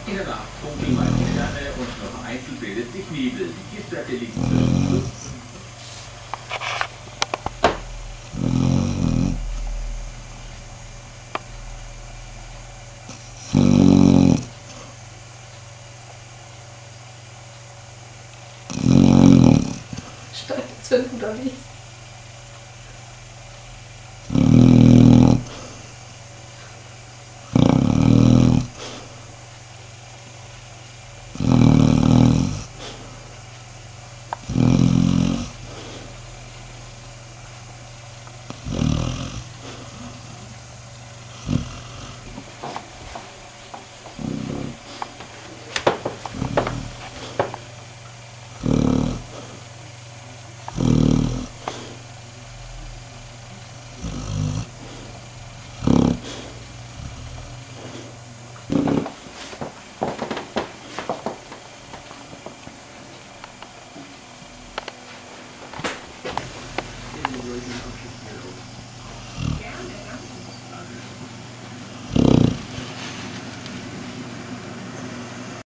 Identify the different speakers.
Speaker 1: In der Nacht funkeln manche Sterne und noch einzeln bildet sich Nebel. Die Kieswerke liegen zwischen 5.
Speaker 2: Steigt jetzt, wenn du da liegst.